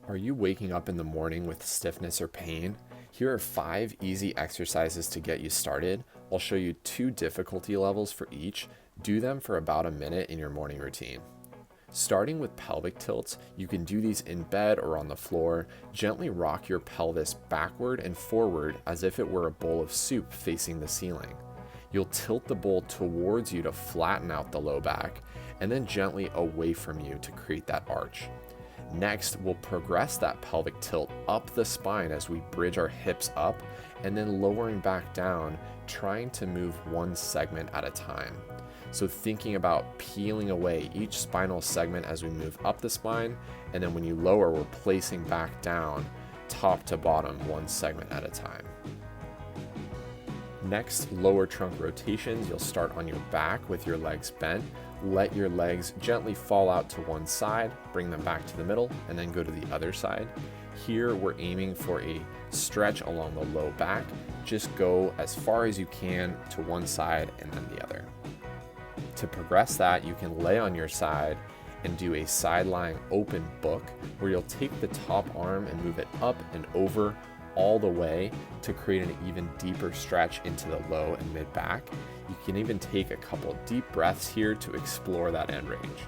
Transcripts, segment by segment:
Are you waking up in the morning with stiffness or pain? Here are 5 easy exercises to get you started. I'll show you 2 difficulty levels for each. Do them for about a minute in your morning routine. Starting with pelvic tilts, you can do these in bed or on the floor. Gently rock your pelvis backward and forward as if it were a bowl of soup facing the ceiling. You'll tilt the bowl towards you to flatten out the low back, and then gently away from you to create that arch. Next, we'll progress that pelvic tilt up the spine as we bridge our hips up and then lowering back down, trying to move one segment at a time. So thinking about peeling away each spinal segment as we move up the spine, and then when you lower, we're placing back down, top to bottom, one segment at a time. Next, lower trunk rotations. You'll start on your back with your legs bent. Let your legs gently fall out to one side, bring them back to the middle, and then go to the other side. Here, we're aiming for a stretch along the low back. Just go as far as you can to one side and then the other. To progress that, you can lay on your side and do a side-lying open book where you'll take the top arm and move it up and over all the way to create an even deeper stretch into the low and mid back. You can even take a couple deep breaths here to explore that end range.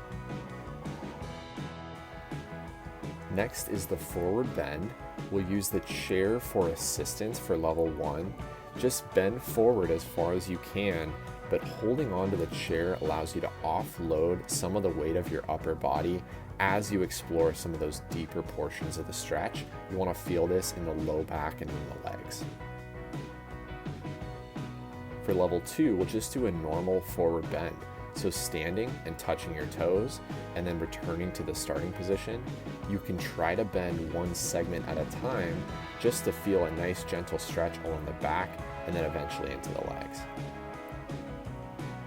Next is the forward bend. We'll use the chair for assistance for level 1. Just bend forward as far as you can, but holding onto the chair allows you to offload some of the weight of your upper body as you explore some of those deeper portions of the stretch. You want to feel this in the low back and in the legs. For level 2, we'll just do a normal forward bend. So standing and touching your toes and then returning to the starting position. You can try to bend one segment at a time just to feel a nice gentle stretch along the back and then eventually into the legs.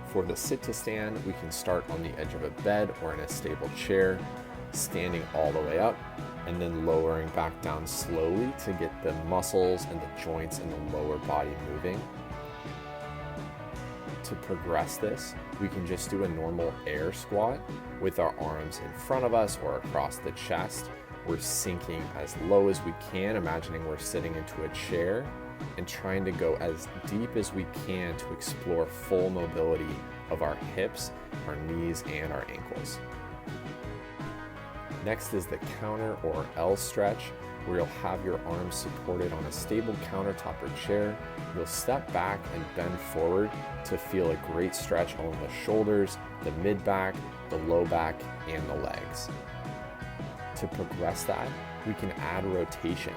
For the sit to stand, we can start on the edge of a bed or in a stable chair, standing all the way up and then lowering back down slowly to get the muscles and the joints in the lower body moving. To progress this, we can just do a normal air squat with our arms in front of us or across the chest. We're sinking as low as we can, imagining we're sitting into a chair and trying to go as deep as we can to explore full mobility of our hips, our knees, and our ankles. Next is the counter or L stretch, where you'll have your arms supported on a stable countertop or chair. You'll step back and bend forward to feel a great stretch along the shoulders, the mid back, the low back, and the legs. To progress that, we can add rotation.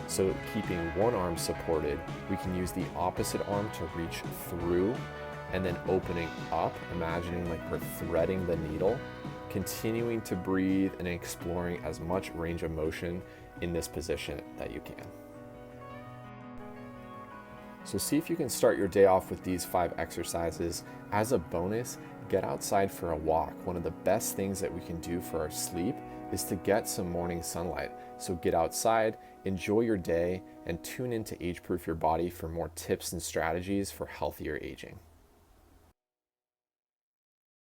So keeping one arm supported, we can use the opposite arm to reach through and then opening up, imagining like we're threading the needle, continuing to breathe and exploring as much range of motion in this position that you can. So see if you can start your day off with these 5 exercises. As a bonus, get outside for a walk. One of the best things that we can do for our sleep is to get some morning sunlight. So get outside, enjoy your day, and tune in to AgeProof Your Body for more tips and strategies for healthier aging.